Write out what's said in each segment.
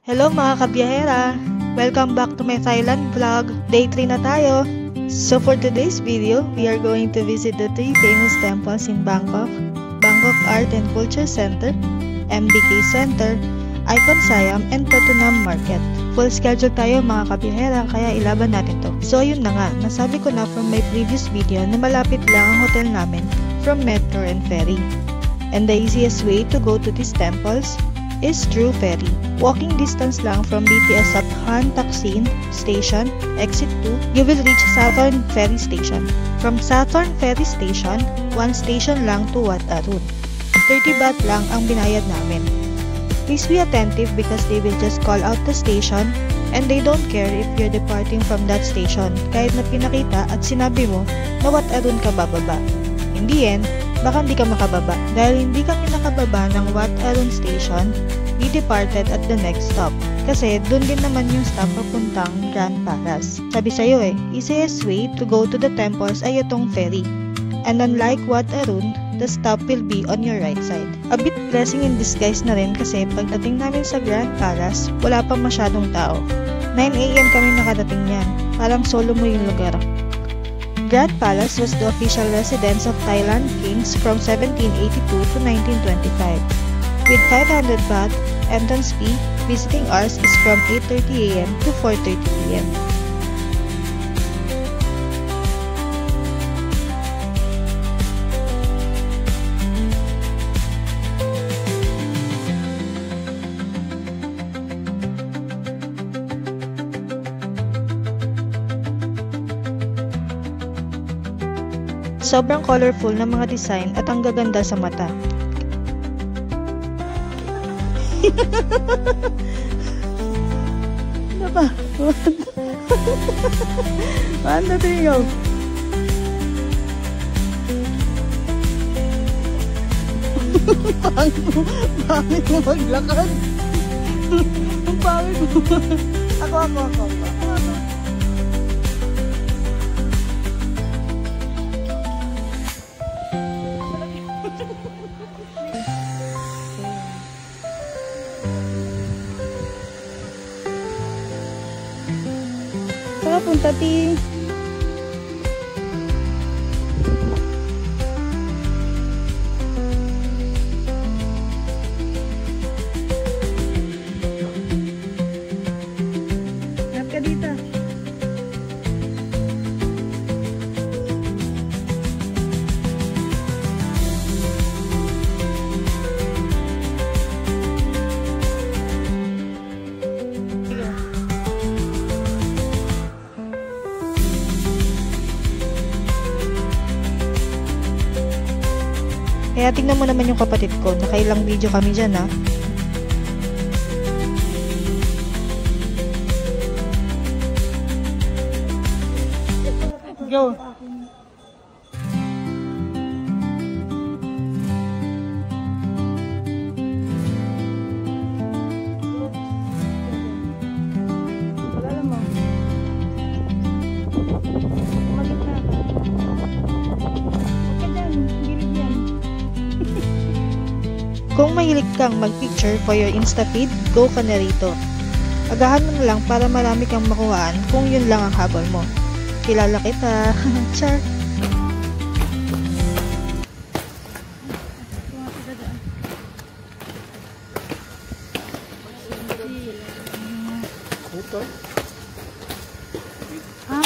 Hello mga kabiyahera! Welcome back to my Thailand vlog. Day 3 na tayo. So for today's video, we are going to visit the 3 famous temples in Bangkok. Bangkok Art and Culture Center, MBK Center, Icon Siam, and Pratunam Market. Full schedule tayo mga kabiyahera, kaya ilaban natin to. So yun na nga, nasabi ko na from my previous video na malapit lang ang hotel namin from metro and ferry. And the easiest way to go to these temples is through ferry. Walking distance lang from BTS Saphan Taksin Station, Exit 2, you will reach Sathorn Ferry Station. From Sathorn Ferry Station, 1 station lang to Wat Arun. 30 baht lang ang binayad namin. Please be attentive because they will just call out the station and they don't care if you're departing from that station kahit na pinakita at sinabi mo na Wat Arun ka bababa. In the end, baka hindi ka makababa. Dahil hindi kami nakababa ng Wat Arun Station, we departed at the next stop. Kasi dun din naman yung stop papuntang Grand Palace. Sabi sa'yo easiest way to go to the temples ay itong ferry. And unlike Wat Arun, the stop will be on your right side. A bit blessing in disguise na rin kasi pagdating namin sa Grand Palace, wala pa masyadong tao. 9 AM kami nakadating yan. Parang solo mo yung lugar. Grand Palace was the official residence of Thailand kings from 1782 to 1925. With 500 baht entrance fee, visiting hours is from 8:30 AM to 4:30 PM. Sobrang colorful ng mga design at ang gaganda sa mata. Ano ba? 1, 2, 3, go! Pangit mo maglakad. Ang pangit mo. Ako. Saan punta ti? Harap ka dito. Kaya tingnan mo naman yung kapatid ko, nakailang video kami dyan ha. Go! Kung mahilig kang mag-picture for your Insta feed, go ka na rito. Agahan mo na lang para marami kang makuhaan kung yun lang ang habol mo. Kilala kita. Char!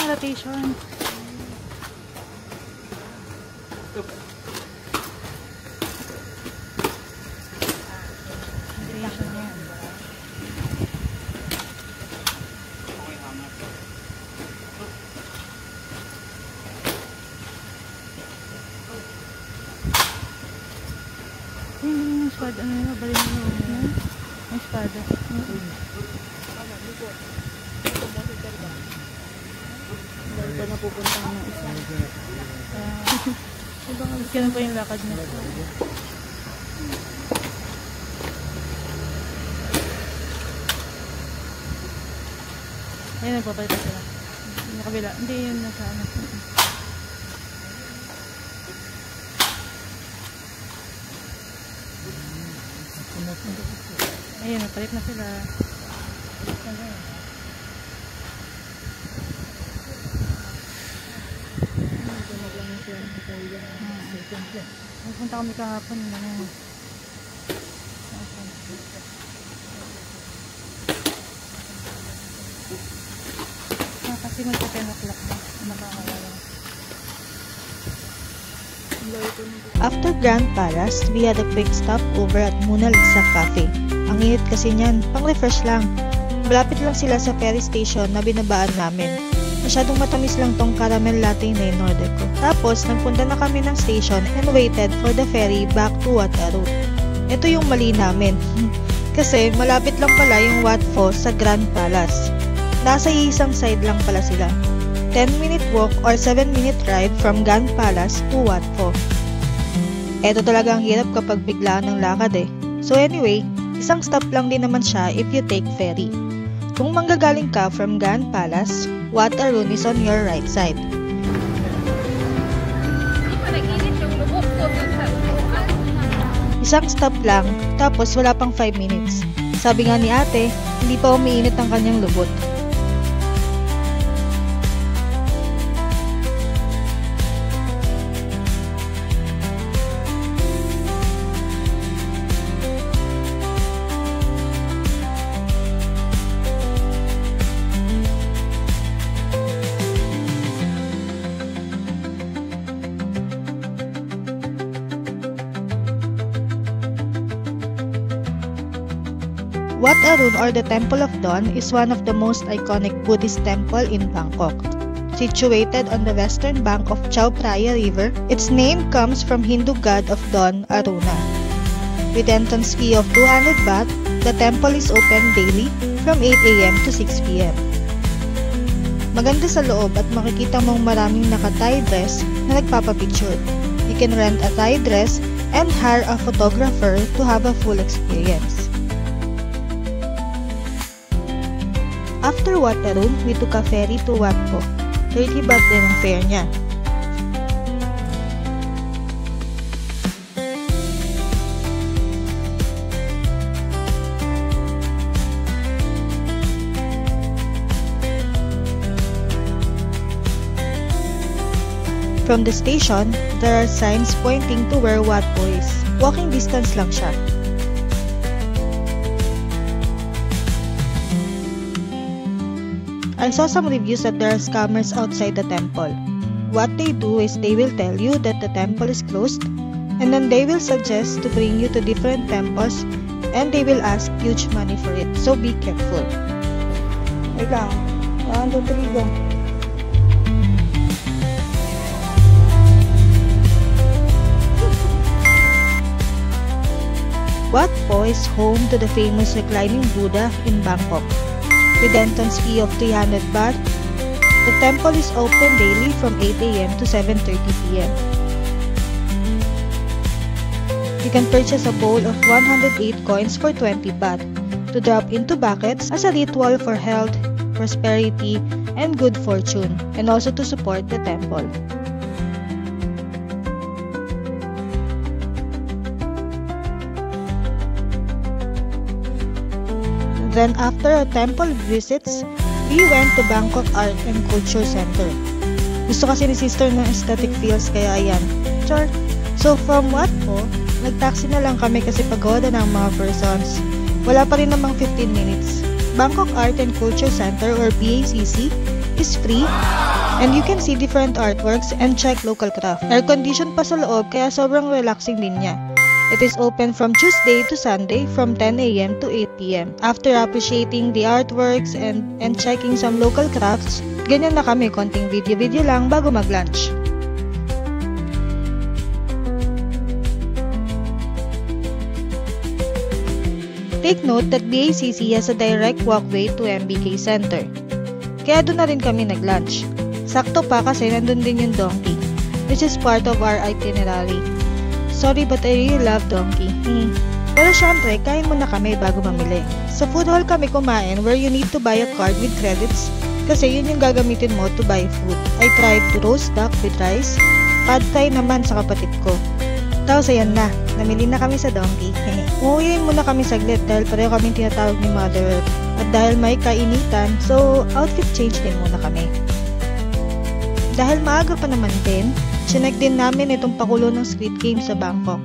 Rotation. Yung espada, ano yung balin mo? Yung espada. Dito na pupunta ng isa. Kaya po yung lakad na. Ayun, nagpapalita sila. Yung kabila. Hindi yun nasa ano. Ayun, nagpalit na sila. Punta kami kahapon. Kasi magpa-10 o'clock na. After Grand Palace, we had a quick stop over at Mona Lisa Cafe. Ang init kasi niyan, pang-refresh lang. Malapit lang sila sa ferry station na binabaan namin. Masyadong matamis lang tong caramel latte na in-order ko. Tapos, nagpunta na kami ng station and waited for the ferry back to Wat Arun. Ito yung mali namin. Kasi, malapit lang pala yung Wat Pho sa Grand Palace. Nasa isang side lang pala sila. 10-minute walk or 7-minute ride from Grand Palace to Wat Pho. Ito talaga ang hirap kapag biglaan ng lakad eh. So anyway, isang stop lang din naman siya if you take ferry. Kung manggagaling ka from Grand Palace, Wat Arun is on your right side. Isang stop lang, tapos wala pang 5 minutes. Sabi nga ni ate, hindi pa umiinit ang kanyang lubot. Wat Arun, or the Temple of Dawn, is one of the most iconic Buddhist temple in Bangkok. Situated on the western bank of Chao Phraya River, its name comes from Hindu god of dawn, Aruna. With entrance fee of 200 baht, the temple is open daily from 8 AM to 6 PM. Maganda sa loob at makikita mong maraming naka-Thai dress na nagpapapicture. You can rent a Thai dress and hire a photographer to have a full experience. After Wat Arun, we took a ferry to Wat Pho. 30 baht din ang fare niya. From the station, there are signs pointing to where Wat Pho is. Walking distance lang siya. I saw some reviews that there are scammers outside the temple. What they do is they will tell you that the temple is closed, and then they will suggest to bring you to different temples, and they will ask huge money for it. So be careful. Wait lang. 1, 2, 3, go. Wat Pho is home to the famous reclining Buddha in Bangkok. With entrance fee of 300 baht, the temple is open daily from 8 AM to 7:30 PM. You can purchase a bowl of 108 coins for 20 baht to drop into buckets as a ritual for health, prosperity, and good fortune, and also to support the temple. Then after our temple visits, we went to Bangkok Art and Culture Center. Gusto kasi ni sister ng aesthetic feels kaya ayan. Char. So from Wat Pho, nag-taxi na lang kami kasi pagoda ng mga persons. Wala pa rin namang 15 minutes. Bangkok Art and Culture Center or BACC is free and you can see different artworks and check local craft. Air-conditioned pa sa loob kaya sobrang relaxing din niya. It is open from Tuesday to Sunday from 10 a.m. to 8 p.m. After appreciating the artworks and checking some local crafts, ganyan na kami, konting video-video lang bago mag-lunch. Take note that BACC has a direct walkway to MBK Center. Kaya doon na rin kami nag-lunch. Sakto pa kasi nandun din yung donkey, which is part of our itinerary. Sorry but I really love donkey. Pero syempre, kain muna kami bago mamili. Sa food hall kami kumain where you need to buy a card with credits kasi yun yung gagamitin mo to buy food. I tried roast duck with rice, pad thai naman sa kapatid ko. Tapos ayan na, namili na kami sa donkey. Umuwiin muna kami saglit dahil pareho kami tinatawag ni Mother Earth. At dahil may kainitan, so outfit change din muna kami. Dahil maaga pa naman din, chinek din namin itong pakulo ng Squid Game sa Bangkok.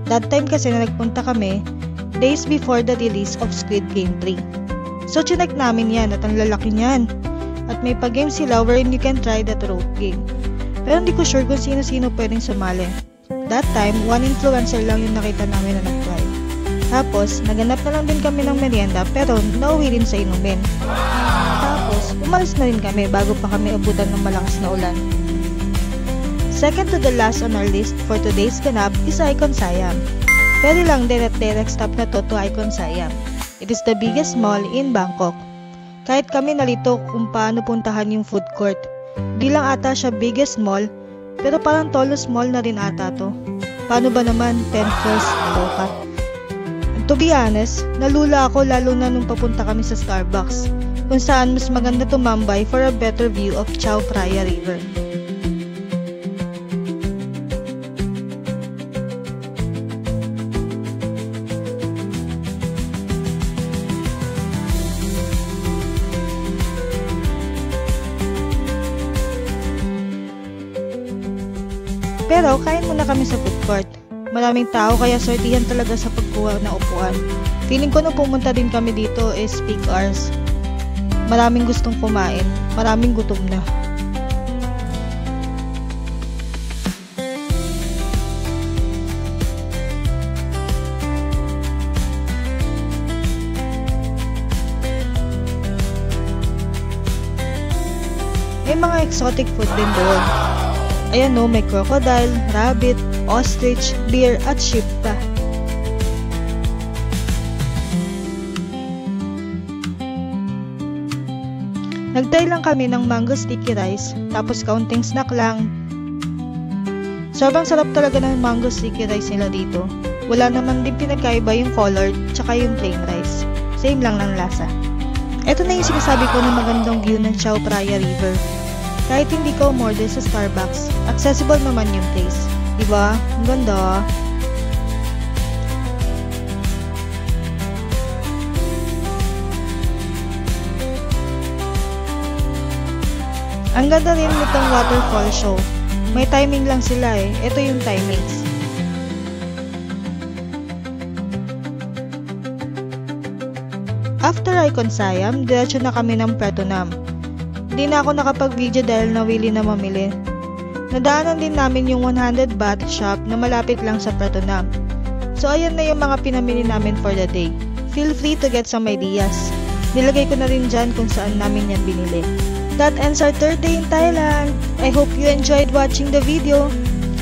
That time kasi na nagpunta kami, days before the release of Squid Game 3. So chinek namin yan at ang lalaki niyan. At may pa-game sila wherein you can try that rope game. Pero hindi ko sure kung sino-sino pwedeng sumali. That time, one influencer lang yung nakita namin na nag-try. Tapos, naganap na lang din kami ng merienda pero nauwi rin sa inumin. Tapos, umalis na rin kami bago pa kami abutan ng malakas na ulan. Second to the last on our list for today's ganap is Icon Siam. Pwede lang din at direct stop na to Icon Siam. It is the biggest mall in Bangkok. Kahit kami nalito kung paano puntahan yung food court. Di lang ata siya biggest mall, pero parang tallest mall na rin ata to. Paano ba naman 10 floors ka? To be honest, nalula ako lalo na nung papunta kami sa Starbucks, kung saan mas maganda tumambay for a better view of Chao Phraya River. Pero kain muna kami sa food court. Maraming tao kaya sortihan talaga sa pagkuha ng upuan. Feeling ko nung pumunta din kami dito is peak hours. Maraming gustong kumain, maraming gutom na. May mga exotic food din doon. Ayan o, may crocodile, rabbit, ostrich, deer at sheep pa. Nagtry lang kami ng mango sticky rice, tapos kaunting snack lang. Sobrang sarap talaga ng mango sticky rice nila dito. Wala naman din pinagkaiba yung colored, tsaka yung plain rice. Same lang ng lasa. Ito na yung sinasabi ko na magandang view ng Chao Phraya River. Kahit hindi ka umorder sa Starbucks, accessible naman yung place. Diba? Ang ganda. Ang ganda rin nitong waterfall show. May timing lang sila eh. Ito yung timings. After Icon Siam, diretso na kami ng Pratunam. Hindi na ako nakapag-video dahil nawili na mamili. Nadaanan din namin yung 100 baht shop na malapit lang sa Pratunam. So ayan na yung mga pinamili namin for the day. Feel free to get some ideas. Nilagay ko na rin dyan kung saan namin yan binili. That ends our third day in Thailand. I hope you enjoyed watching the video.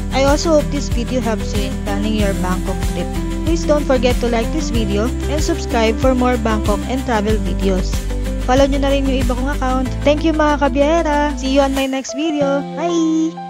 I also hope this video helps you in planning your Bangkok trip. Please don't forget to like this video and subscribe for more Bangkok and travel videos. Follow nyo na rin yung iba kong account. Thank you mga kabiyahera. See you on my next video. Bye!